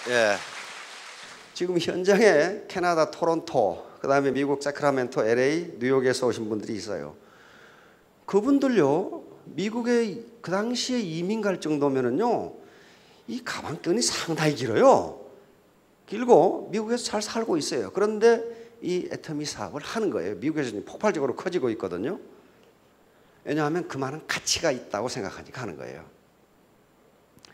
예. 지금 현장에 캐나다 토론토, 그 다음에 미국 사크라멘토, LA, 뉴욕에서 오신 분들이 있어요. 그분들요, 미국에 그 당시에 이민 갈 정도면은요, 이 가방끈이 상당히 길어요. 길고 미국에서 잘 살고 있어요. 그런데 이 애터미 사업을 하는 거예요. 미국에서 폭발적으로 커지고 있거든요. 왜냐하면 그만한 가치가 있다고 생각하니까 하는 거예요.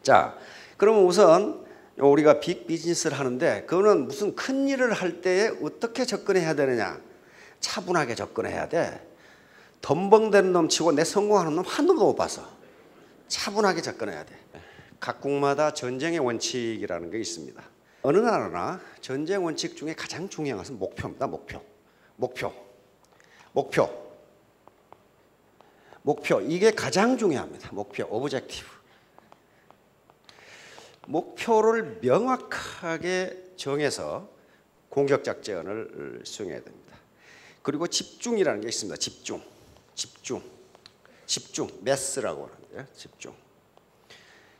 자, 그러면 우선 우리가 빅 비즈니스를 하는데 그거는 무슨 큰 일을 할 때에 어떻게 접근해야 되느냐. 차분하게 접근해야 돼. 덤벙대는 놈 치고 내 성공하는 놈 한 놈도 못 봤어. 차분하게 접근해야 돼. 각국마다 전쟁의 원칙이라는 게 있습니다. 어느 나라나 전쟁 원칙 중에 가장 중요한 것은 목표입니다. 목표. 이게 가장 중요합니다. 목표, 오브젝티브. 목표를 명확하게 정해서 공격 작전을 수행해야 됩니다. 그리고 집중이라는 게 있습니다. 집중, 매스라고 하는데요.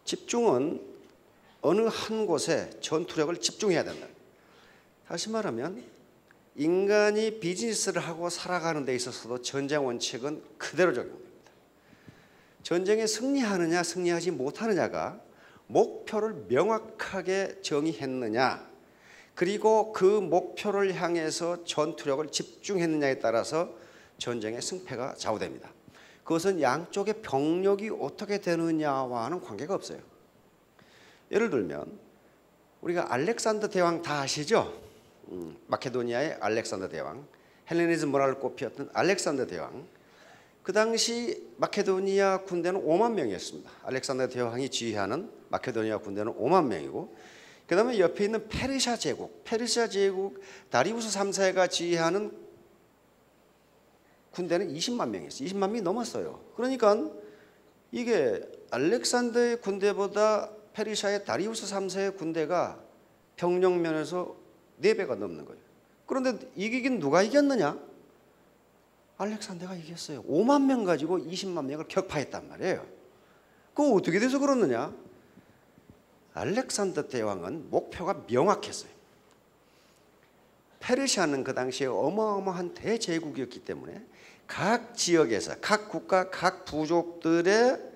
집중은 어느 한 곳에 전투력을 집중해야 된다. 다시 말하면 인간이 비즈니스를 하고 살아가는 데 있어서도 전쟁 원칙은 그대로 적용됩니다. 전쟁에 승리하느냐 승리하지 못하느냐가 목표를 명확하게 정의했느냐, 그리고 그 목표를 향해서 전투력을 집중했느냐에 따라서 전쟁의 승패가 좌우됩니다. 그것은 양쪽의 병력이 어떻게 되느냐와는 관계가 없어요. 예를 들면 우리가 알렉산더 대왕 다 아시죠? 마케도니아의 알렉산더 대왕, 헬레니즘 문화를 꽃피웠던 알렉산더 대왕. 그 당시 마케도니아 군대는 5만 명이었습니다. 알렉산더 대왕이 지휘하는 마케도니아 군대는 5만 명이고, 그 다음에 옆에 있는 페르시아 제국 다리우스 3세가 지휘하는 군대는 20만 명이었어요. 20만 명이 넘었어요. 그러니까 이게 알렉산더의 군대보다 페르시아의 다리우스 3세의 군대가 병력면에서 4배가 넘는 거예요. 그런데 이기긴 누가 이겼느냐? 알렉산더가 이겼어요. 5만 명 가지고 20만 명을 격파했단 말이에요. 그거 어떻게 돼서 그렇느냐? 알렉산더 대왕은 목표가 명확했어요. 페르시아는 그 당시에 어마어마한 대제국이었기 때문에 각 지역에서 각 국가 각 부족들의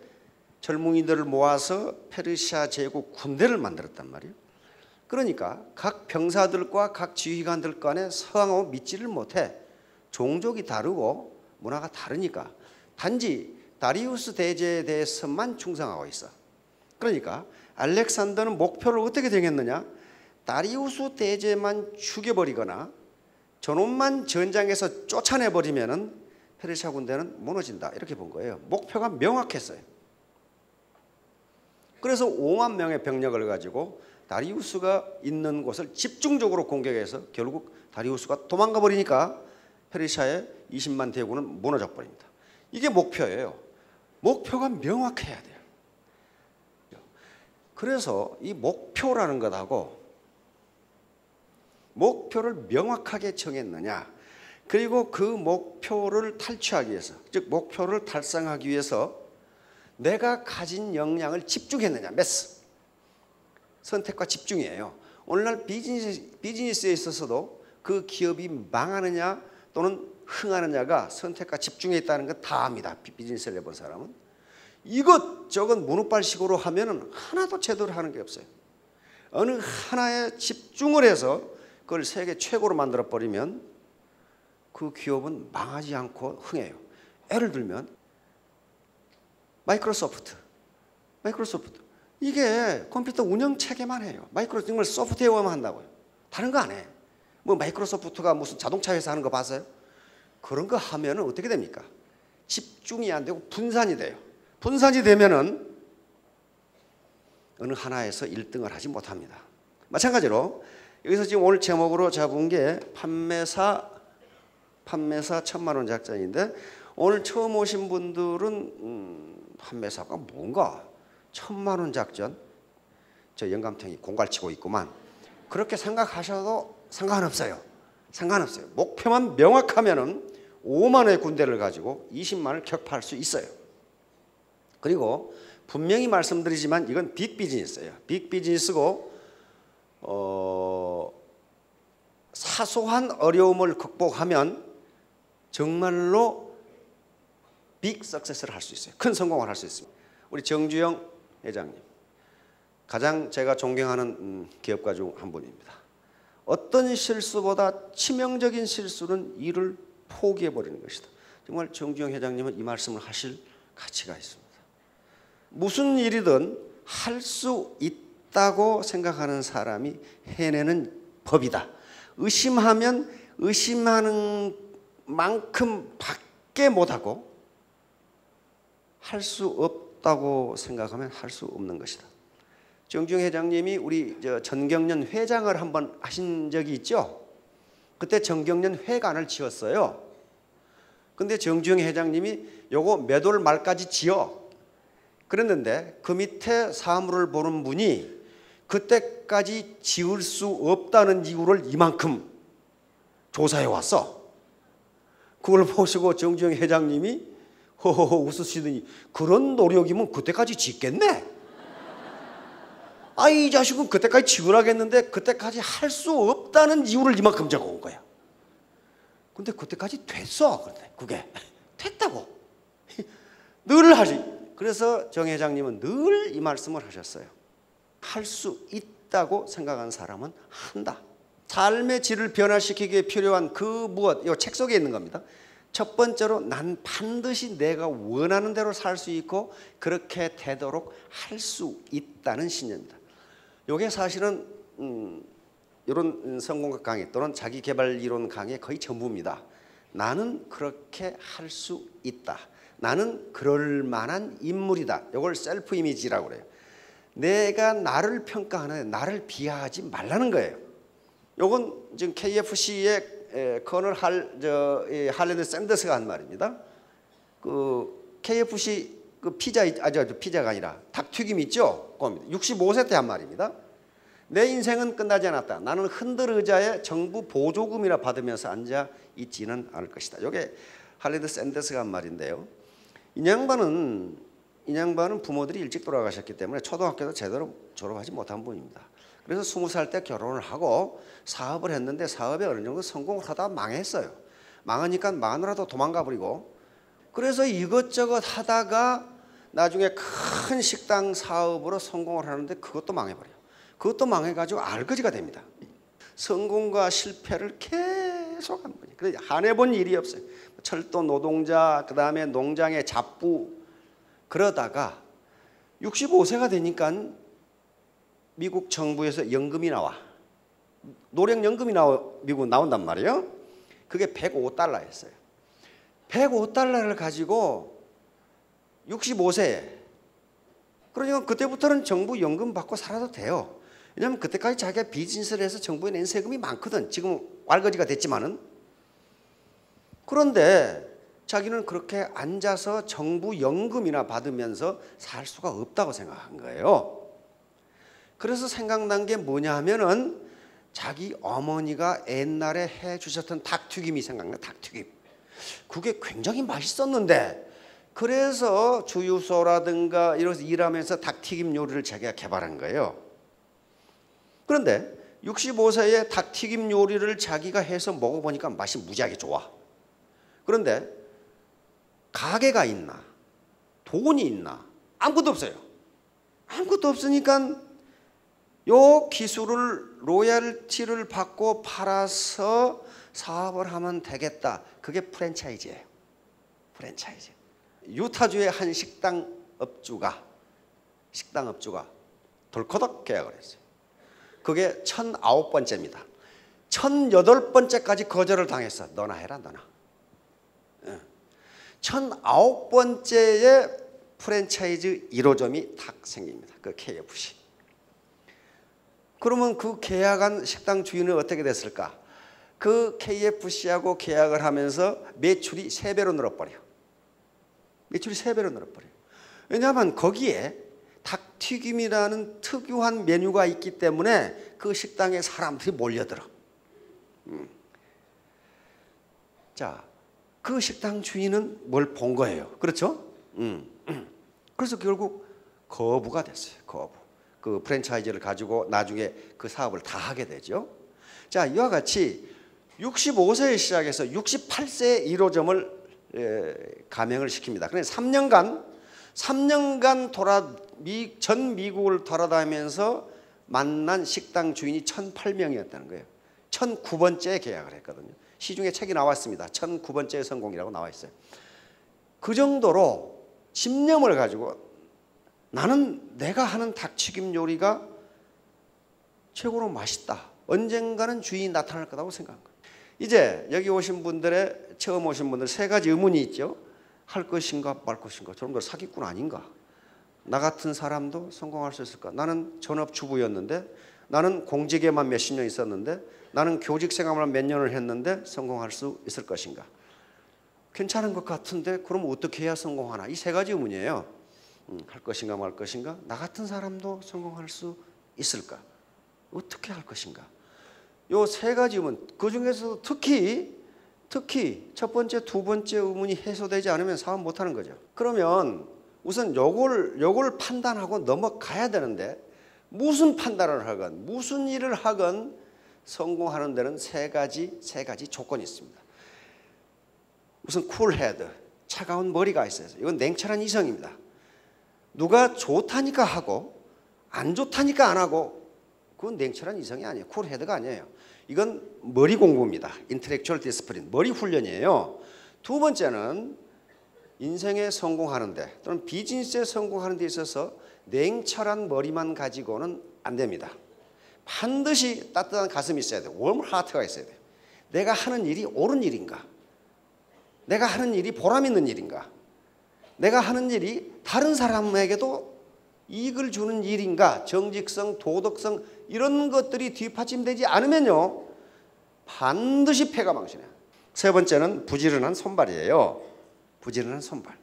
젊은이들을 모아서 페르시아 제국 군대를 만들었단 말이에요. 그러니까 각 병사들과 각 지휘관들 간에 서양하고 믿지를 못해. 종족이 다르고 문화가 다르니까 단지 다리우스 대제에 대해서만 충성하고 있어. 그러니까 알렉산더는 목표를 어떻게 정했느냐? 다리우스 대제만 죽여버리거나 저놈만 전장에서 쫓아내버리면은 페르시아 군대는 무너진다, 이렇게 본 거예요. 목표가 명확했어요. 그래서 5만 명의 병력을 가지고 다리우스가 있는 곳을 집중적으로 공격해서 결국 다리우스가 도망가 버리니까 페르시아의 20만 대군은 무너져 버립니다. 이게 목표예요. 목표가 명확해야 돼요. 그래서 이 목표라는 것하고 목표를 명확하게 정했느냐, 그리고 그 목표를 탈취하기 위해서, 즉 목표를 달성하기 위해서 내가 가진 역량을 집중했느냐, 매스. 선택과 집중이에요. 오늘날 비즈니스에 있어서도 그 기업이 망하느냐 또는 흥하느냐가 선택과 집중에 있다는 건 다 압니다. 비즈니스를 해본 사람은. 이것저것 문우발식으로 하면은 하나도 제대로 하는 게 없어요. 어느 하나에 집중을 해서 그걸 세계 최고로 만들어 버리면 그 기업은 망하지 않고 흥해요. 예를 들면 마이크로소프트 이게 컴퓨터 운영 체계만 해요. 정말 소프트웨어만 한다고요. 다른 거 안 해. 뭐 마이크로소프트가 무슨 자동차 회사 하는 거 봤어요? 그런 거 하면은 어떻게 됩니까? 집중이 안 되고 분산이 돼요. 분산이 되면은 어느 하나에서 1등을 하지 못합니다. 마찬가지로 여기서 지금 오늘 제목으로 잡은 게 판매사 1000만 원 작전인데, 오늘 처음 오신 분들은 판매사가 뭔가 1000만 원 작전, 저 영감탱이 공갈치고 있구만, 그렇게 생각하셔도 상관없어요. 목표만 명확하면은 5만의 군대를 가지고 20만을 격파할 수 있어요. 그리고 분명히 말씀드리지만 이건 빅 비즈니스예요. 빅 비즈니스고 사소한 어려움을 극복하면 정말로 빅 석세스를 할 수 있어요. 큰 성공을 할 수 있습니다. 우리 정주영 회장님, 가장 제가 존경하는 기업가 중 한 분입니다. 어떤 실수보다 치명적인 실수는 일을 포기해버리는 것이다. 정말 정주영 회장님은 이 말씀을 하실 가치가 있습니다. 무슨 일이든 할 수 있다고 생각하는 사람이 해내는 법이다. 의심하면 의심하는 만큼 밖에 못하고 할 수 없다고 생각하면 할 수 없는 것이다. 정주영 회장님이 우리 전경련 회장을 한번 하신 적이 있죠. 그때 전경련 회관을 지었어요. 근데 정주영 회장님이 요거 몇 월 말까지 지어 그랬는데 그 밑에 사무를 보는 분이 그때까지 지을 수 없다는 이유를 이만큼 조사해 왔어. 그걸 보시고 정주영 회장님이 허허허 웃으시더니 그런 노력이면 그때까지 짓겠네. 이 자식은 그때까지 지으라겠는데 그때까지 할 수 없다는 이유를 이만큼 적어온 거야. 근데 그때까지 됐어. 그런데 그게 됐다고. 늘 하지. 그래서 정 회장님은 늘 이 말씀을 하셨어요. 할 수 있다고 생각하는 사람은 한다. 삶의 질을 변화시키기에 필요한 그 무엇, 이 책 속에 있는 겁니다. 첫 번째로 난 반드시 내가 원하는 대로 살 수 있고 그렇게 되도록 할 수 있다는 신념입니다. 이게 사실은 이런 성공학 강의 또는 자기개발 이론 강의 거의 전부입니다. 나는 그렇게 할 수 있다. 나는 그럴 만한 인물이다. 이걸 셀프 이미지라고 그래요. 내가 나를 평가하는데 나를 비하하지 말라는 거예요. 이건 지금 KFC의 커널 할래드 샌더스가 한 말입니다. 그 KFC 그 피자가 아니라 닭튀김 있죠? 65세 때 한 말입니다. 내 인생은 끝나지 않았다. 나는 흔들 의자에 정부 보조금이나 받으면서 앉아 있지는 않을 것이다. 이게 할래드 샌더스가 한 말인데요. 이 양반은 부모들이 일찍 돌아가셨기 때문에 초등학교도 제대로 졸업하지 못한 분입니다. 그래서 20살 때 결혼을 하고 사업을 했는데 사업에 어느 정도 성공을 하다가 망했어요. 망하니까 마누라도 도망가 버리고 그래서 이것저것 하다가 나중에 큰 식당 사업으로 성공을 하는데 그것도 망해버려요. 그것도 망해가지고 알거지가 됩니다. 성공과 실패를 계속 한 거예요. 그래서 안 해본 일이 없어요. 철도 노동자, 그 다음에 농장의 잡부 그러다가 65세가 되니까 미국 정부에서 연금이 나와. 노령연금이 미국 나온단 말이에요. 그게 105달러였어요. 105달러를 가지고 65세에 그러니까 그때부터는 정부 연금 받고 살아도 돼요. 왜냐하면 그때까지 자기가 비즈니스를 해서 정부에 낸 세금이 많거든. 지금 왈거지가 됐지만은. 그런데 자기는 그렇게 앉아서 정부 연금이나 받으면서 살 수가 없다고 생각한 거예요. 그래서 생각난 게 뭐냐 하면은 자기 어머니가 옛날에 해주셨던 닭튀김이 생각나. 닭튀김. 그게 굉장히 맛있었는데 그래서 주유소라든가 이런 일하면서 닭튀김 요리를 자기가 개발한 거예요. 그런데 65세에 닭튀김 요리를 자기가 해서 먹어보니까 맛이 무지하게 좋아. 그런데 가게가 있나? 돈이 있나? 아무것도 없어요. 아무것도 없으니까 요 기술을 로열티를 받고 팔아서 사업을 하면 되겠다. 그게 프랜차이즈예요. 프랜차이즈. 유타주의 한 식당 업주가 덜커덕 계약을 했어요. 그게 1009번째입니다. 1008번째까지 거절을 당했어. 너나 해라 너나. 1009번째에 프랜차이즈 1호점이 탁 생깁니다. 그 KFC. 그러면 그 계약한 식당 주인은 어떻게 됐을까? 그 KFC하고 계약을 하면서 매출이 3배로 늘어버려. 매출이 3배로 늘어버려요. 왜냐하면 거기에 닭튀김이라는 특유한 메뉴가 있기 때문에 그 식당에 사람들이 몰려들어. 자, 그 식당 주인은 뭘 본 거예요. 그렇죠? 그래서 결국 거부가 됐어요. 그 프랜차이즈를 가지고 나중에 그 사업을 다 하게 되죠. 자, 이와 같이 65세에 시작해서 68세에 1호점을 가맹을 시킵니다. 그래서 3년간 전 미국을 돌아다니면서 만난 식당 주인이 1,008명이었다는 거예요. 1,009번째 계약을 했거든요. 시중에 책이 나왔습니다. 1,009번째 성공이라고 나와 있어요. 그 정도로 집념을 가지고 나는 내가 하는 닭튀김 요리가 최고로 맛있다. 언젠가는 주인이 나타날 거라고 생각한 거예요. 이제 여기 오신 분들의 처음 오신 분들 세 가지 의문이 있죠. 할 것인가 말 것인가. 저놈들 사기꾼 아닌가. 나 같은 사람도 성공할 수 있을까. 나는 전업주부였는데, 나는 공직에만 몇십 년 있었는데, 나는 교직 생활만 몇 년을 했는데 성공할 수 있을 것인가. 괜찮은 것 같은데 그럼 어떻게 해야 성공하나. 이 세 가지 의문이에요. 할 것인가 말 것인가. 나 같은 사람도 성공할 수 있을까. 어떻게 할 것인가. 요 세 가지 의문, 그 중에서도 특히 첫 번째, 두 번째 의문이 해소되지 않으면 사업 못하는 거죠. 그러면 우선 요걸 판단하고 넘어가야 되는데, 무슨 판단을 하건 무슨 일을 하건 성공하는 데는 세 가지 조건이 있습니다. 우선 쿨헤드, 차가운 머리가 있어요. 이건 냉철한 이성입니다. 누가 좋다니까 하고 안 좋다니까 안 하고, 그건 냉철한 이성이 아니에요. 쿨헤드가 아니에요. 이건 머리 공부입니다. 인텔렉츄얼 디스플린, 머리 훈련이에요. 두 번째는 인생에 성공하는데 또는 비즈니스에 성공하는 데 있어서 냉철한 머리만 가지고는 안 됩니다. 반드시 따뜻한 가슴이 있어야 돼요. 웜 하트가 있어야 돼요. 내가 하는 일이 옳은 일인가? 내가 하는 일이 보람 있는 일인가? 내가 하는 일이 다른 사람에게도 이익을 주는 일인가? 정직성, 도덕성 이런 것들이 뒷받침되지 않으면요, 반드시 패가 망신해요. 세 번째는 부지런한 손발이에요. 부지런한 손발.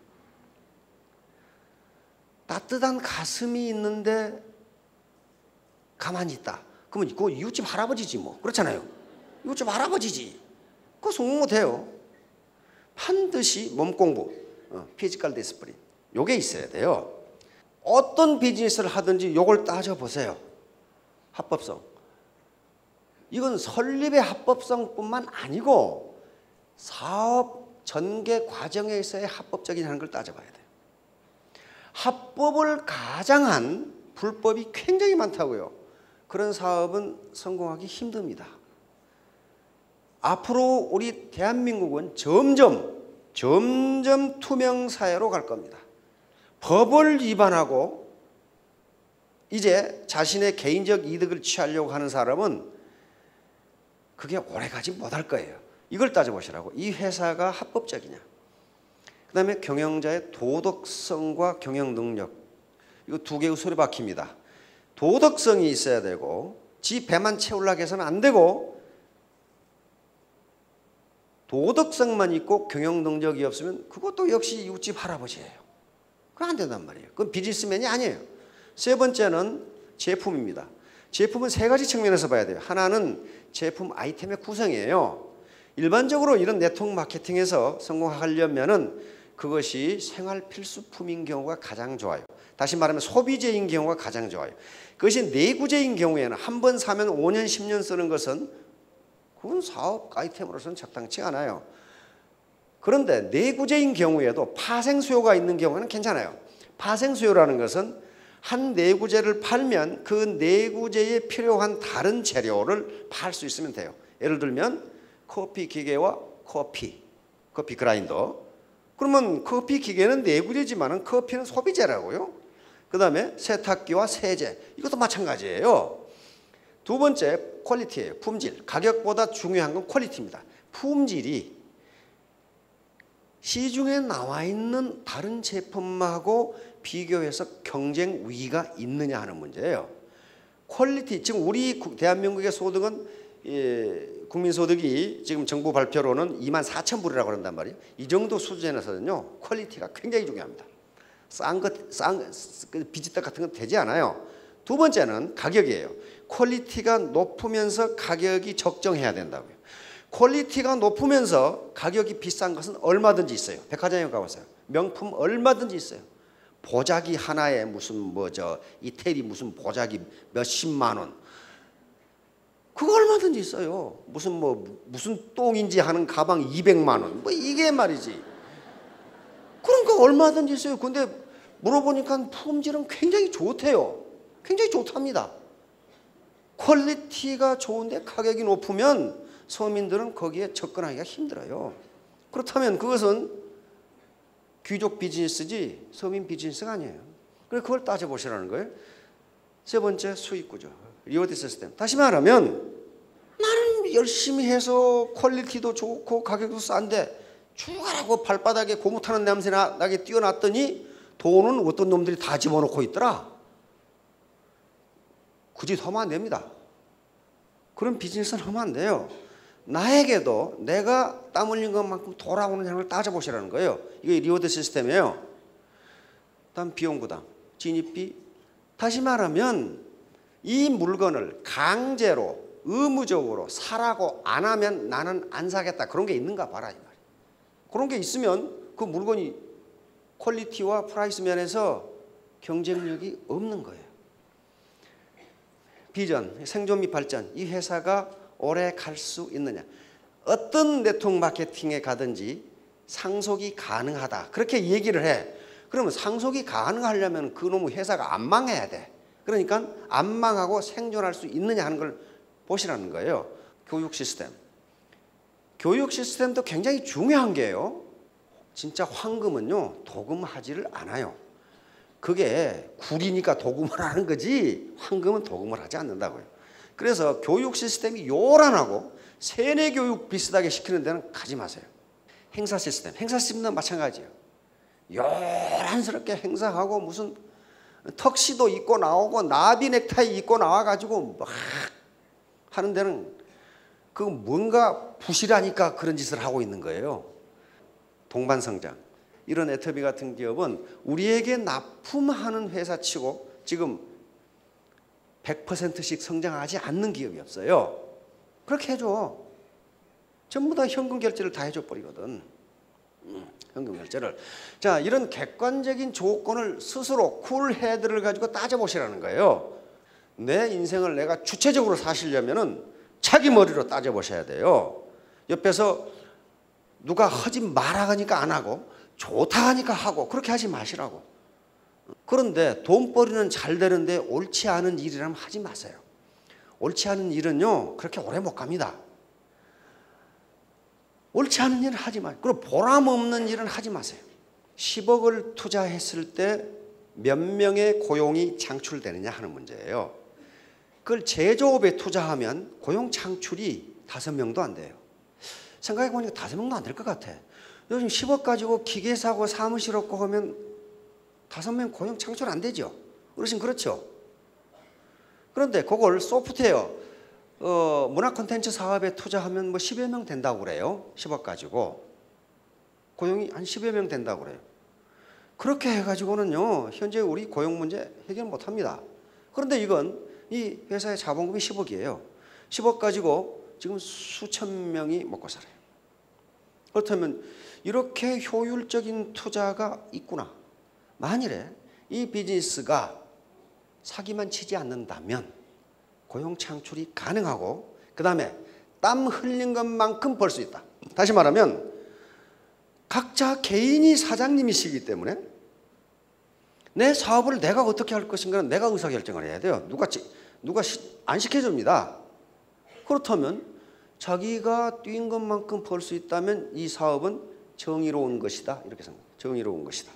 따뜻한 가슴이 있는데 가만히 있다. 그러면 그거 이웃집 할아버지지 뭐. 그렇잖아요. 이웃집 할아버지지. 그거 성공 못해요. 반드시 몸공부, 피지컬 디스플린, 요게 있어야 돼요. 어떤 비즈니스를 하든지 요걸 따져보세요. 합법성. 이건 설립의 합법성뿐만 아니고 사업 전개 과정에 있어야 합법적인 하는 걸 따져봐야 돼요. 합법을 가장한 불법이 굉장히 많다고요. 그런 사업은 성공하기 힘듭니다. 앞으로 우리 대한민국은 점점 투명 사회로 갈 겁니다. 법을 위반하고 이제 자신의 개인적 이득을 취하려고 하는 사람은 그게 오래가지 못할 거예요. 이걸 따져보시라고. 이 회사가 합법적이냐. 그 다음에 경영자의 도덕성과 경영 능력. 이거 두 개의 소리바퀴입니다. 도덕성이 있어야 되고 지 배만 채우려고 해서는 안 되고, 도덕성만 있고 경영 능력이 없으면 그것도 역시 이웃집 할아버지예요. 그건 안 된단 말이에요. 그건 비즈니스맨이 아니에요. 세 번째는 제품입니다. 제품은 세 가지 측면에서 봐야 돼요. 하나는 제품 아이템의 구성이에요. 일반적으로 이런 네트워크 마케팅에서 성공하려면은 그것이 생활 필수품인 경우가 가장 좋아요. 다시 말하면 소비재인 경우가 가장 좋아요. 그것이 내구재인 경우에는 한 번 사면 5년, 10년 쓰는 것은 그건 사업 아이템으로서는 적당치 않아요. 그런데 내구재인 경우에도 파생 수요가 있는 경우는 괜찮아요. 파생 수요라는 것은 한 내구재를 팔면 그 내구재에 필요한 다른 재료를 팔 수 있으면 돼요. 예를 들면 커피 기계와 커피 그라인더. 그러면 커피 기계는 내구재지만 커피는 소비재라고요. 그 다음에 세탁기와 세제, 이것도 마찬가지예요. 두 번째 퀄리티예요. 품질. 가격보다 중요한 건 퀄리티입니다. 품질이 시중에 나와 있는 다른 제품하고 비교해서 경쟁 위기가 있느냐 하는 문제예요. 퀄리티, 지금 우리 대한민국의 소득은 국민소득이 지금 정부 발표로는 24,000불이라고 그런단 말이에요. 이 정도 수준에서는요, 퀄리티가 굉장히 중요합니다. 비지떡 같은 건 되지 않아요. 두 번째는 가격이에요. 퀄리티가 높으면서 가격이 적정해야 된다고요. 퀄리티가 높으면서 가격이 비싼 것은 얼마든지 있어요. 백화점에 가보세요. 명품 얼마든지 있어요. 보자기 하나에 무슨 이태리 무슨 보자기 몇십만 원. 그거 얼마든지 있어요. 무슨 똥인지 하는 가방 200만 원. 이게 말이지. 그러니까 얼마든지 있어요. 근데 물어보니까 품질은 굉장히 좋대요. 굉장히 좋답니다. 퀄리티가 좋은데 가격이 높으면 서민들은 거기에 접근하기가 힘들어요. 그렇다면 그것은 귀족 비즈니스지 서민 비즈니스가 아니에요. 그래서 그걸 따져보시라는 거예요. 세 번째, 수익 구조. 리워드 시스템. 다시 말하면 나는 열심히 해서 퀄리티도 좋고 가격도 싼데 죽어라고 발바닥에 고무 타는 냄새 나게 띄워놨더니 돈은 어떤 놈들이 다 집어넣고 있더라. 그 짓 하면 안 됩니다. 그런 비즈니스는 하면 안 돼요. 나에게도 내가 땀 흘린 것만큼 돌아오는 양을 따져보시라는 거예요. 이게 리워드 시스템이에요. 다음 비용 부담, 진입비. 다시 말하면 이 물건을 강제로 의무적으로 사라고 안 하면 나는 안 사겠다. 그런 게 있는가 봐라 이 말이에요. 그런 게 있으면 그 물건이 퀄리티와 프라이스 면에서 경쟁력이 없는 거예요. 비전, 생존 및 발전. 이 회사가 오래 갈 수 있느냐. 어떤 네트워크 마케팅에 가든지 상속이 가능하다. 그렇게 얘기를 해. 그러면 상속이 가능하려면 그놈의 회사가 안 망해야 돼. 그러니까 안 망하고 생존할 수 있느냐 하는 걸 보시라는 거예요. 교육 시스템. 교육 시스템도 굉장히 중요한 게요. 진짜 황금은요, 도금하지를 않아요. 그게 굴이니까 도금을 하는 거지 황금은 도금을 하지 않는다고요. 그래서 교육 시스템이 요란하고 세뇌 교육 비슷하게 시키는 데는 가지 마세요. 행사 시스템. 행사 시스템도 마찬가지예요. 요란스럽게 행사하고 무슨 턱시도 입고 나오고 나비 넥타이 입고 나와가지고 막 하는 데는 그 뭔가 부실하니까 그런 짓을 하고 있는 거예요. 동반성장. 이런 애터비 같은 기업은 우리에게 납품하는 회사치고 지금 100%씩 성장하지 않는 기업이 없어요. 그렇게 해줘. 전부 다 현금 결제를 다 해줘 버리거든. 현금 결제를. 자, 이런 객관적인 조건을 스스로 쿨헤드를 가지고 따져보시라는 거예요. 내 인생을 내가 주체적으로 사시려면은 자기 머리로 따져보셔야 돼요. 옆에서 누가 하지 마라 하니까 안 하고 좋다 하니까 하고 그렇게 하지 마시라고. 그런데 돈벌이는 잘 되는데 옳지 않은 일이라면 하지 마세요. 옳지 않은 일은요 그렇게 오래 못 갑니다. 옳지 않은 일은 하지 마세요. 그리고 보람 없는 일은 하지 마세요. 10억을 투자했을 때 몇 명의 고용이 창출되느냐 하는 문제예요. 그걸 제조업에 투자하면 고용 창출이 5명도 안 돼요. 생각해보니까 5명도 안 될 것 같아. 요즘 10억 가지고 기계 사고 사무실 없고 하면 5명 고용 창출 안 되죠. 어르신 그렇죠. 그런데 그걸 소프트웨어 문화 콘텐츠 사업에 투자하면 뭐 10여 명 된다고 그래요. 10억 가지고 고용이 한 10여 명 된다고 그래요. 그렇게 해가지고는요 현재 우리 고용 문제 해결 못합니다. 그런데 이건 이 회사의 자본금이 10억이에요. 10억 가지고 지금 수천 명이 먹고 살아요. 그렇다면 이렇게 효율적인 투자가 있구나. 만일에 이 비즈니스가 사기만 치지 않는다면 고용 창출이 가능하고 그 다음에 땀 흘린 것만큼 벌 수 있다. 다시 말하면 각자 개인이 사장님이시기 때문에 내 사업을 내가 어떻게 할 것인가는 내가 의사결정을 해야 돼요. 누가 안 시켜줍니다. 그렇다면 자기가 뛴 것만큼 벌 수 있다면 이 사업은 정의로운 것이다. 이렇게 생각합니다. 정의로운 것이다.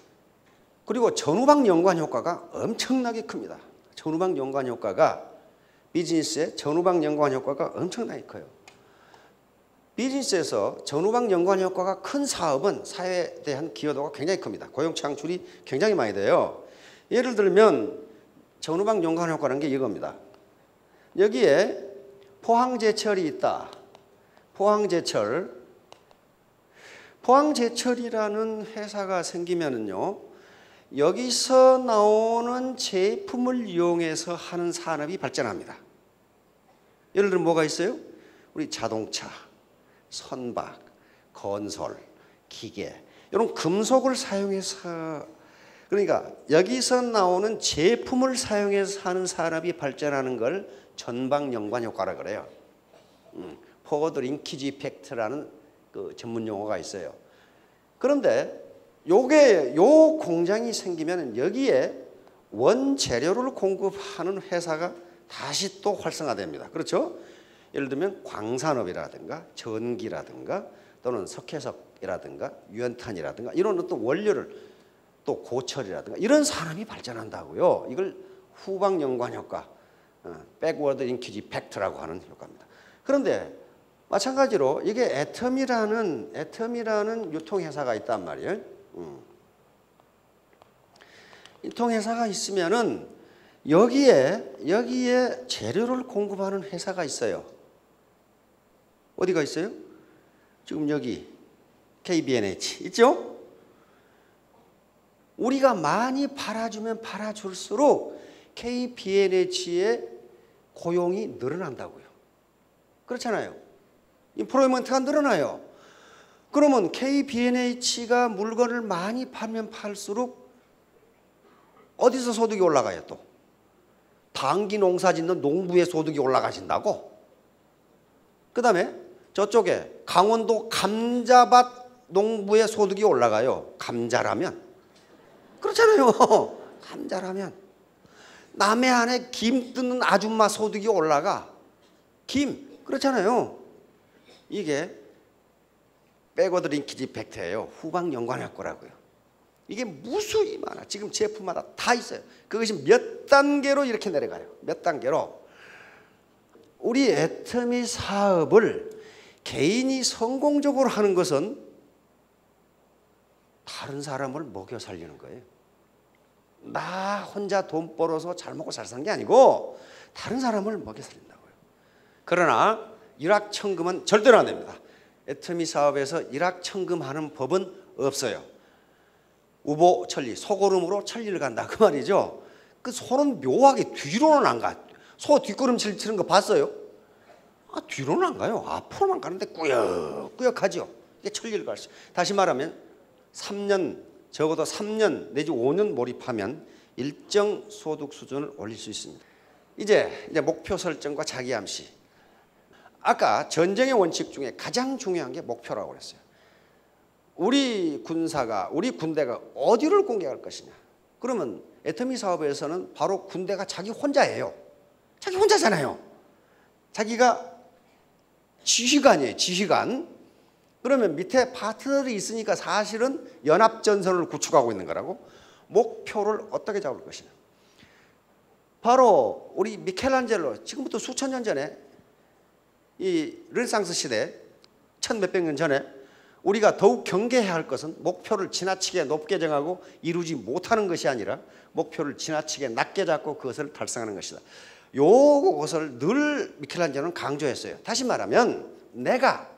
그리고 전후방 연관 효과가 엄청나게 큽니다. 전후방 연관 효과가 비즈니스의 전후방 연관 효과가 엄청나게 커요. 비즈니스에서 전후방 연관 효과가 큰 사업은 사회에 대한 기여도가 굉장히 큽니다. 고용 창출이 굉장히 많이 돼요. 예를 들면 전후방 연관 효과라는 게 이겁니다. 여기에 포항제철이 있다. 포항제철이라는 회사가 생기면은요, 여기서 나오는 제품을 이용해서 하는 산업이 발전합니다. 예를 들면 뭐가 있어요? 우리 자동차, 선박, 건설, 기계 이런 금속을 사용해서 그러니까 여기서 나오는 제품을 사용해서 사는 산업이 발전하는 걸 전방연관 효과라 그래요. 포워드 링키지 이펙트라는 그 전문 용어가 있어요. 그런데 요 공장이 생기면 여기에 원재료를 공급하는 회사가 다시 또 활성화됩니다. 그렇죠? 예를 들면 광산업이라든가 전기라든가 또는 석회석이라든가 유연탄이라든가 이런 어떤 원료를 또 고철이라든가 이런 산업이 발전한다고요. 이걸 후방연관 효과, 백워드 링키지 이펙트라고 하는 효과입니다. 그런데 마찬가지로 이게 애텀이라는 유통회사가 있단 말이에요. 유통회사가 있으면은 여기에 재료를 공급하는 회사가 있어요. 어디가 있어요? 지금 여기 KBNH 있죠? 우리가 많이 팔아주면 팔아줄수록 KBNH의 고용이 늘어난다고요. 그렇잖아요. 인플로이먼트가 늘어나요. 그러면 KBNH가 물건을 많이 팔면 팔수록 어디서 소득이 올라가요 또? 당기 농사 짓는 농부의 소득이 올라가신다고? 그 다음에 저쪽에 강원도 감자밭 농부의 소득이 올라가요. 감자라면. 그렇잖아요. 감자라면. 남해안에 김 뜯는 아줌마 소득이 올라가. 김. 그렇잖아요. 이게 백워드 링키지 이펙트예요. 후방 연관 효과라고요. 이게 무수히 많아. 지금 제품마다 다 있어요. 그것이 몇 단계로 이렇게 내려가요. 몇 단계로. 우리 애터미 사업을 개인이 성공적으로 하는 것은 다른 사람을 먹여 살리는 거예요. 나 혼자 돈 벌어서 잘 먹고 잘 사는 게 아니고 다른 사람을 먹여 살린다고요. 그러나 일확천금은 절대로 안 됩니다. 애터미 사업에서 일확천금하는 법은 없어요. 우보 천리, 소고름으로 천리를 간다 그 말이죠. 그 소는 묘하게 뒤로는 안 가. 소 뒷걸음질 치는 거 봤어요? 뒤로는 안 가요. 앞으로만 가는데 꾸역꾸역하죠. 이게 천리를 갈 수. 다시 말하면 3년, 적어도 3년 내지 5년 몰입하면 일정 소득 수준을 올릴 수 있습니다. 이제 목표 설정과 자기 암시. 아까 전쟁의 원칙 중에 가장 중요한 게 목표라고 그랬어요. 우리 군대가 어디를 공격할 것이냐. 그러면 애터미 사업에서는 바로 군대가 자기 혼자예요. 자기 혼자잖아요. 자기가 지휘관이에요. 지휘관. 그러면 밑에 파트너들이 있으니까 사실은 연합전선을 구축하고 있는 거라고. 목표를 어떻게 잡을 것이냐. 바로 우리 미켈란젤로 지금부터 수천 년 전에 이 르네상스 시대 1000몇백 년 전에 우리가 더욱 경계해야 할 것은 목표를 지나치게 높게 정하고 이루지 못하는 것이 아니라 목표를 지나치게 낮게 잡고 그것을 달성하는 것이다. 요것을 늘 미켈란젤로는 강조했어요. 다시 말하면 내가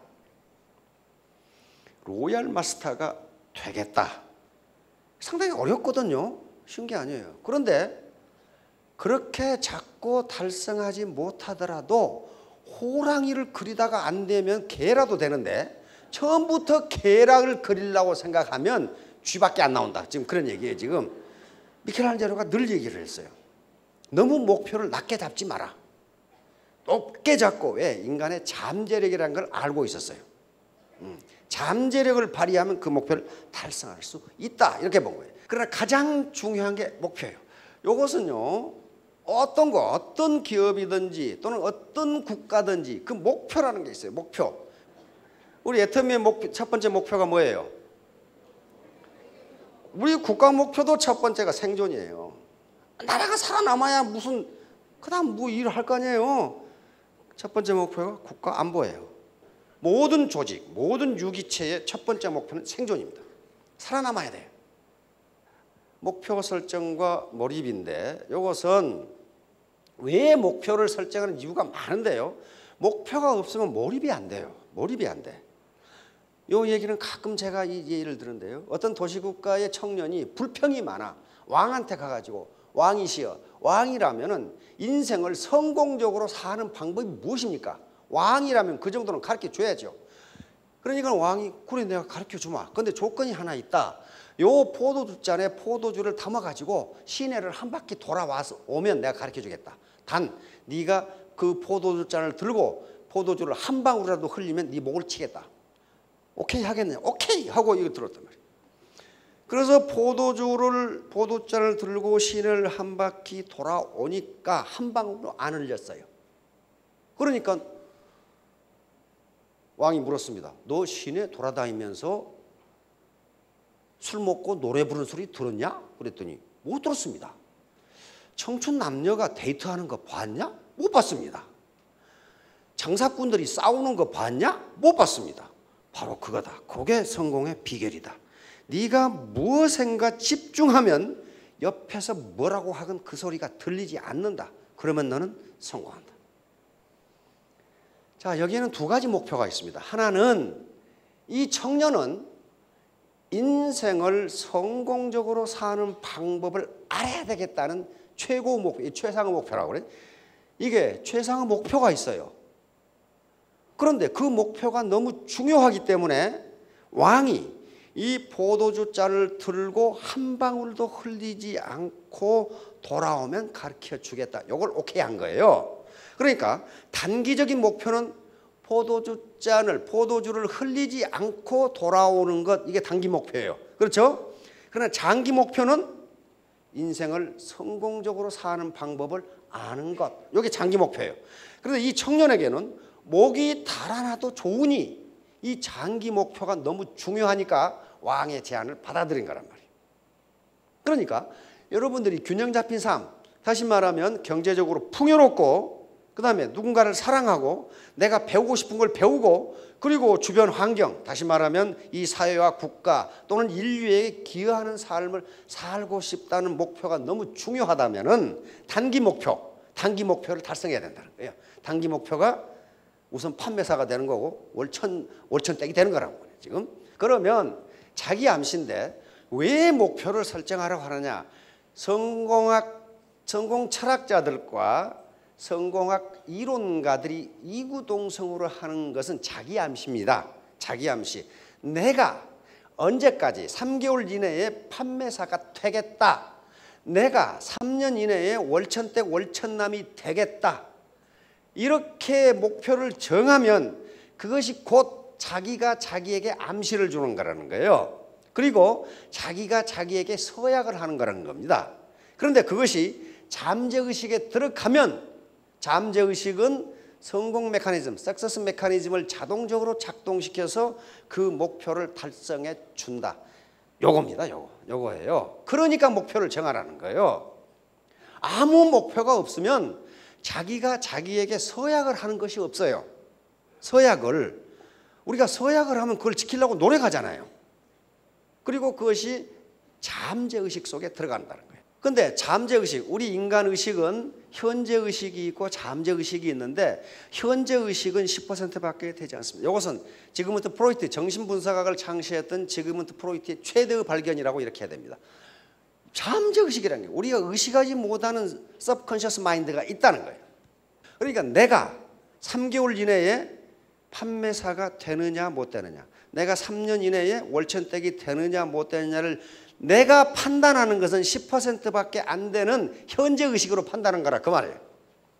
로얄 마스터가 되겠다. 상당히 어렵거든요. 쉬운 게 아니에요. 그런데 그렇게 자꾸 달성하지 못하더라도 호랑이를 그리다가 안 되면 개라도 되는데 처음부터 개를 그리려고 생각하면 쥐밖에 안 나온다. 지금 그런 얘기예요. 지금 미켈란젤로가 늘 얘기를 했어요. 너무 목표를 낮게 잡지 마라. 높게 잡고. 왜? 인간의 잠재력이라는 걸 알고 있었어요. 잠재력을 발휘하면 그 목표를 달성할 수 있다. 이렇게 본 거예요. 그러나 가장 중요한 게 목표예요. 이것은요. 어떤 기업이든지 또는 어떤 국가든지 그 목표라는 게 있어요. 목표. 우리 애터미의 첫 번째 목표가 뭐예요? 우리 국가 목표도 첫 번째가 생존이에요. 나라가 살아남아야 무슨 그다음 뭐 일을 할 거 아니에요. 첫 번째 목표가 국가 안보예요. 모든 조직, 모든 유기체의 첫 번째 목표는 생존입니다. 살아남아야 돼요. 목표 설정과 몰입인데 이것은 왜 목표를 설정하는 이유가 많은데요. 목표가 없으면 몰입이 안 돼요. 몰입이 안 돼. 이 얘기는 가끔 제가 이 예를 들은데요. 어떤 도시국가의 청년이 불평이 많아. 왕한테 가가지고 왕이시여. 왕이라면은 인생을 성공적으로 사는 방법이 무엇입니까? 왕이라면 그 정도는 가르쳐 줘야죠. 그러니까 왕이 그래 내가 가르쳐 주마. 그런데 조건이 하나 있다. 요 포도주잔에 포도주를 담아가지고 시내를 한 바퀴 돌아와서 오면 내가 가르쳐주겠다. 단 네가 그 포도주잔을 들고 포도주를 한 방울이라도 흘리면 네 목을 치겠다. 오케이 하겠냐? 오케이 하고 이거 들었단 말이에요. 그래서 포도잔을 들고 시내를 한 바퀴 돌아오니까 한 방울도 안 흘렸어요. 그러니까 왕이 물었습니다. 너 시내 돌아다니면서 술 먹고 노래 부르는 소리 들었냐? 그랬더니 못 들었습니다. 청춘 남녀가 데이트하는 거 봤냐? 못 봤습니다. 장사꾼들이 싸우는 거 봤냐? 못 봤습니다. 바로 그거다. 그게 성공의 비결이다. 네가 무엇인가 집중하면 옆에서 뭐라고 하건 그 소리가 들리지 않는다. 그러면 너는 성공한다. 자, 여기에는 두 가지 목표가 있습니다. 하나는 이 청년은 인생을 성공적으로 사는 방법을 알아야 되겠다는 최고 목표, 최상의 목표라고 그래. 이게 최상의 목표가 있어요. 그런데 그 목표가 너무 중요하기 때문에 왕이 이 포도주 잔을 들고 한 방울도 흘리지 않고 돌아오면 가르쳐 주겠다. 이걸 오케이 한 거예요. 그러니까 단기적인 목표는 포도주를 흘리지 않고 돌아오는 것, 이게 단기 목표예요. 그렇죠? 그러나 장기 목표는 인생을 성공적으로 사는 방법을 아는 것, 이게 장기 목표예요. 그런데 이 청년에게는 목이 달아나도 좋으니 이 장기 목표가 너무 중요하니까 왕의 제안을 받아들인 거란 말이에요. 그러니까 여러분들이 균형 잡힌 삶, 다시 말하면 경제적으로 풍요롭고 그 다음에 누군가를 사랑하고 내가 배우고 싶은 걸 배우고 그리고 주변 환경, 다시 말하면 이 사회와 국가 또는 인류에 기여하는 삶을 살고 싶다는 목표가 너무 중요하다면은 단기 목표를 달성해야 된다는 거예요. 단기 목표가 우선 판매사가 되는 거고 월천댁이 되는 거라고 그래요, 지금. 그러면 자기 암시인데 왜 목표를 설정하라고 하느냐? 성공 철학자들과 성공학 이론가들이 이구동성으로 하는 것은 자기 암시입니다. 자기 암시. 내가 언제까지 3개월 이내에 판매사가 되겠다. 내가 3년 이내에 월천댁 월천남이 되겠다. 이렇게 목표를 정하면 그것이 곧 자기가 자기에게 암시를 주는 거라는 거예요. 그리고 자기가 자기에게 서약을 하는 거라는 겁니다. 그런데 그것이 잠재의식에 들어가면 잠재의식은 성공 메커니즘, 석세스 메커니즘을 자동적으로 작동시켜서 그 목표를 달성해 준다. 요겁니다. 요거예요. 그러니까 목표를 정하라는 거예요. 아무 목표가 없으면 자기가 자기에게 서약을 하는 것이 없어요. 우리가 서약을 하면 그걸 지키려고 노력하잖아요. 그리고 그것이 잠재의식 속에 들어간다는 거예요. 근데 잠재의식, 우리 인간의식은 현재의식이 있고 잠재의식이 있는데 현재의식은 10%밖에 되지 않습니다. 이것은 지그문트 프로이트, 정신분석학을 창시했던 지그문트 프로이트의 최대의 발견이라고 이렇게 해야 됩니다. 잠재의식이라는 게 우리가 의식하지 못하는 subconscious mind가 있다는 거예요. 그러니까 내가 3개월 이내에 판매사가 되느냐 못 되느냐, 내가 3년 이내에 월천댁이 되느냐 못 되느냐를 내가 판단하는 것은 10%밖에 안 되는 현재의식으로 판단하는 거라 그 말이에요.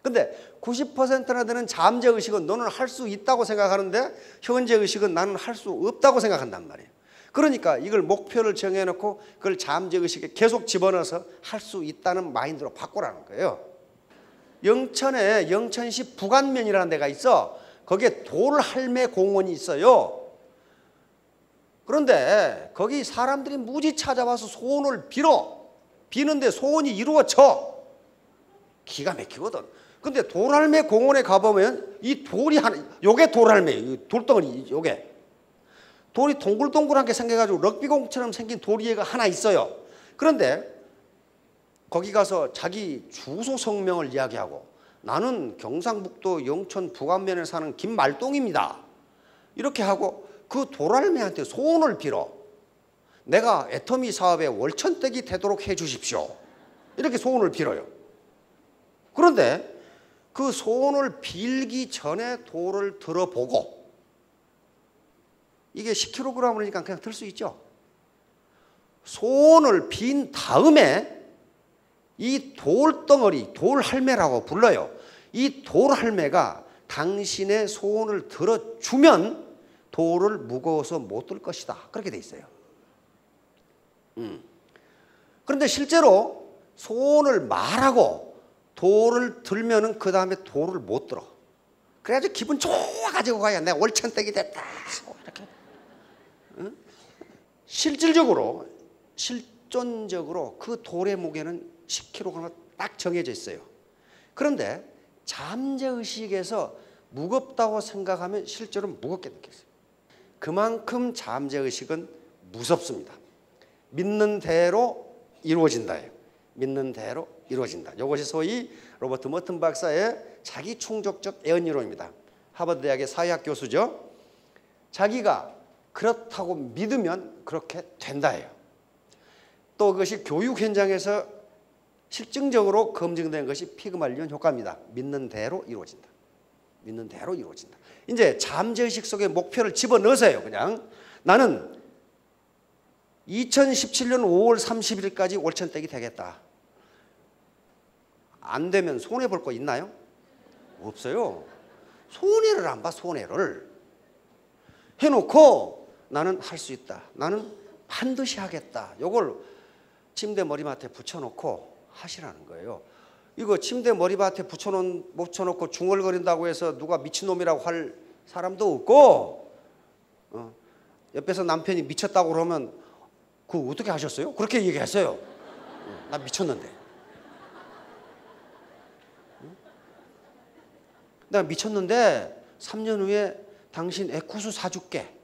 근데 90%나 되는 잠재의식은 너는 할 수 있다고 생각하는데 현재의식은 나는 할 수 없다고 생각한단 말이에요. 그러니까 이걸 목표를 정해놓고 그걸 잠재의식에 계속 집어넣어서 할 수 있다는 마인드로 바꾸라는 거예요. 영천에 영천시 부간면이라는 데가 있어. 거기에 돌할매 공원이 있어요. 그런데 거기 사람들이 무지 찾아와서 소원을 비는데 소원이 이루어져. 기가 막히거든. 근데 돌할매 공원에 가보면 이 돌이 하나, 요게 돌할매, 돌덩어리, 요게. 돌이 동글동글하게 생겨가지고 럭비공처럼 생긴 돌이가 하나 있어요. 그런데 거기 가서 자기 주소 성명을 이야기하고 나는 경상북도 영천 부간면에 사는 김말동입니다. 이렇게 하고 그 돌할매한테 소원을 빌어. 내가 애터미 사업에 월천댁이 되도록 해 주십시오. 이렇게 소원을 빌어요. 그런데 그 소원을 빌기 전에 돌을 들어보고 이게 10kg이니까 그냥 들 수 있죠. 소원을 빈 다음에 이 돌덩어리, 돌할매라고 불러요. 이 돌할매가 당신의 소원을 들어주면 돌을 무거워서 못 들 것이다. 그렇게 돼 있어요. 그런데 실제로 소원을 말하고 돌을 들면은 그 다음에 돌을 못 들어. 그래가지고 기분 좋아가지고 가야 내가 월천댁이 됐다. 이렇게. 실존적으로 그 돌의 무게는 10kg가 딱 정해져 있어요. 그런데 잠재의식에서 무겁다고 생각하면 실제로 무겁게 느꼈어요. 그만큼 잠재의식은 무섭습니다. 믿는 대로 이루어진다예요. 믿는 대로 이루어진다. 이것이 소위 로버트 머튼 박사의 자기 충족적 애언이론입니다. 하버드 대학의 사회학 교수죠. 자기가 그렇다고 믿으면 그렇게 된다예요. 또 그것이 교육 현장에서 실증적으로 검증된 것이 피그말리온 효과입니다. 믿는 대로 이루어진다. 믿는 대로 이루어진다. 이제 잠재의식 속에 목표를 집어넣으세요. 그냥 나는 2017년 5월 30일까지 월천댁이 되겠다. 안 되면 손해볼 거 있나요? 없어요. 손해를 안 봐. 손해를 해놓고 나는 할 수 있다. 나는 반드시 하겠다. 이걸 침대 머리맡에 붙여놓고 하시라는 거예요. 이거 침대 머리맡에 붙여놓고 중얼거린다고 해서 누가 미친놈이라고 할 사람도 없고, 옆에서 남편이 미쳤다고 그러면 그거 어떻게 하셨어요? 그렇게 얘기했어요. 나 미쳤는데. 나 미쳤는데 3년 후에 당신 에쿠스 사줄게.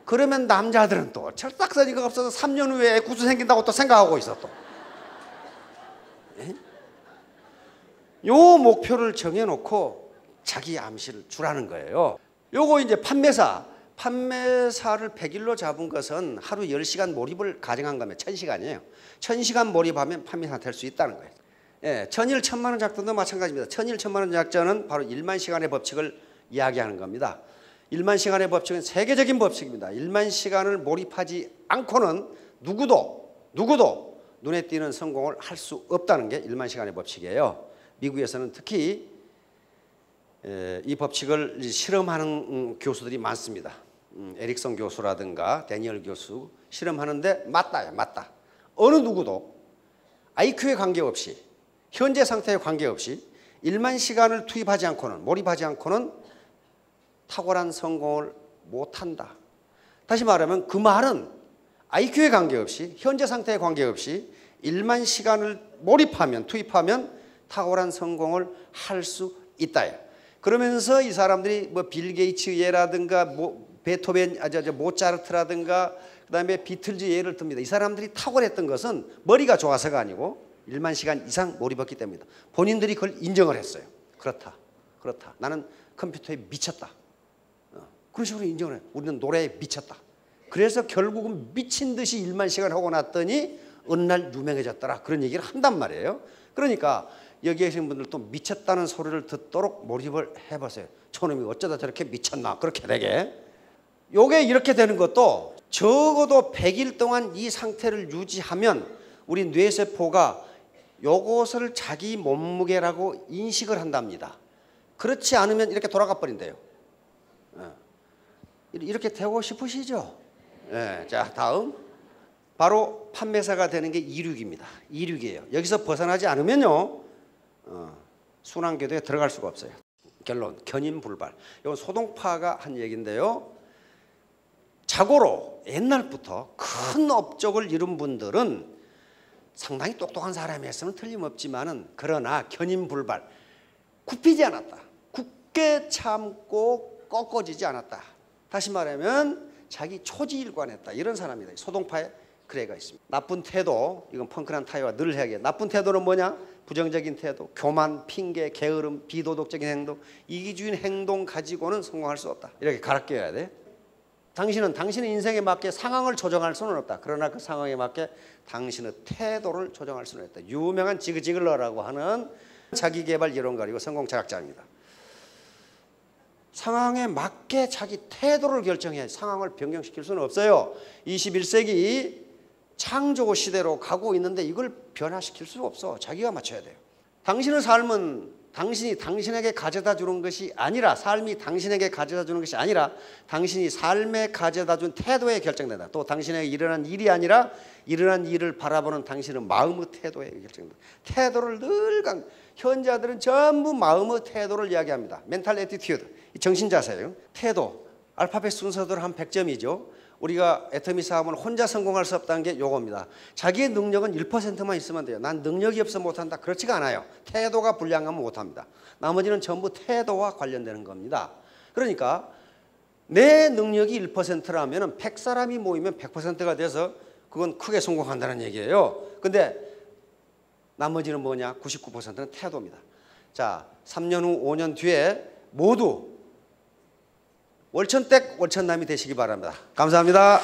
그러면 남자들은 또 철딱서니가 없어서 3년 후에 에쿠스 생긴다고 또 생각하고 있어 또. 요 목표를 정해놓고 자기 암시를 주라는 거예요. 요거 이제 판매사를 100일로 잡은 것은 하루 10시간 몰입을 가정한 거면 1000시간이에요. 1000시간 몰입하면 판매사 될 수 있다는 거예요. 예, 천일 천만원 작전도 마찬가지입니다. 천일 천만원 작전은 바로 1만 시간의 법칙을 이야기하는 겁니다. 1만 시간의 법칙은 세계적인 법칙입니다. 1만 시간을 몰입하지 않고는 누구도 눈에 띄는 성공을 할 수 없다는 게 1만 시간의 법칙이에요. 미국에서는 특히 이 법칙을 실험하는 교수들이 많습니다. 에릭son 교수라든가 데니얼 교수 실험하는데 맞다. 어느 누구도 IQ에 관계없이 현재 상태에 관계없이 1만 시간을 투입하지 않고는 몰입하지 않고는 탁월한 성공을 못한다. 다시 말하면 그 말은 IQ에 관계없이 현재 상태에 관계없이 1만 시간을 투입하면 탁월한 성공을 할 수 있다. 그러면서 이 사람들이 뭐 빌 게이츠 예라든가 베토벤, 모차르트라든가 그다음에 비틀즈 예를 듭니다. 이 사람들이 탁월했던 것은 머리가 좋아서가 아니고 1만 시간 이상 몰입했기 때문이다. 본인들이 그걸 인정을 했어요. 그렇다. 나는 컴퓨터에 미쳤다. 그런 식으로 인정을 해요. 우리는 노래에 미쳤다. 그래서 결국은 미친 듯이 1만 시간 하고 났더니 어느 날 유명해졌더라. 그런 얘기를 한단 말이에요. 그러니까 여기 계신 분들도 미쳤다는 소리를 듣도록 몰입을 해보세요. 저놈이 어쩌다 저렇게 미쳤나. 그렇게 되게. 요게 이렇게 되는 것도 적어도 100일 동안 이 상태를 유지하면 우리 뇌세포가 요것을 자기 몸무게라고 인식을 한답니다. 그렇지 않으면 이렇게 돌아가 버린대요. 이렇게 되고 싶으시죠? 자, 다음. 바로 판매사가 되는 게 이륙입니다. 이륙이에요. 여기서 벗어나지 않으면요, 순환궤도에 들어갈 수가 없어요. 결론, 견인불발. 이건 소동파가 한 얘기인데요. 자고로 옛날부터 큰 업적을 이룬 분들은 상당히 똑똑한 사람이었으면 틀림없지만은 그러나 견인불발, 굽히지 않았다. 굳게 참고 꺾어지지 않았다. 다시 말하면 자기 초지일관했다. 이런 사람이다. 소동파에 그래가 있습니다. 나쁜 태도, 이건 펑크난 타이어와 늘 해야겠다. 나쁜 태도는 뭐냐? 부정적인 태도, 교만, 핑계, 게으름, 비도덕적인 행동, 이기주의인 행동 가지고는 성공할 수 없다. 이렇게 갈아 껴야 돼. 당신은 당신의 인생에 맞게 상황을 조정할 수는 없다. 그러나 그 상황에 맞게 당신의 태도를 조정할 수는 있다. 유명한 지그지글러라고 하는 자기개발 이론가이고 성공철학자입니다. 상황에 맞게 자기 태도를 결정해야 상황을 변경시킬 수는 없어요. 21세기 창조 시대로 가고 있는데 이걸 변화시킬 수가 없어. 자기가 맞춰야 돼요. 당신의 삶은 당신이 당신에게 가져다 주는 것이 아니라, 삶이 당신에게 가져다 주는 것이 아니라 당신이 삶에 가져다 준 태도에 결정된다. 또 당신에게 일어난 일이 아니라 일어난 일을 바라보는 당신의 마음의 태도에 결정된다. 태도를 늘 현자들은 전부 마음의 태도를 이야기합니다. 멘탈 애티튜드, 정신자세예요. 태도, 알파벳 순서대로 한 100점이죠. 우리가 애터미 사업은 혼자 성공할 수 없다는 게 요겁니다. 자기의 능력은 1%만 있으면 돼요. 난 능력이 없어 못한다. 그렇지가 않아요. 태도가 불량하면 못합니다. 나머지는 전부 태도와 관련되는 겁니다. 그러니까 내 능력이 1%라면 100사람이 모이면 100%가 돼서 그건 크게 성공한다는 얘기예요. 근데 나머지는 뭐냐? 99%는 태도입니다. 자, 3년 후 5년 뒤에 모두 월천댁 월천남이 되시기 바랍니다. 감사합니다.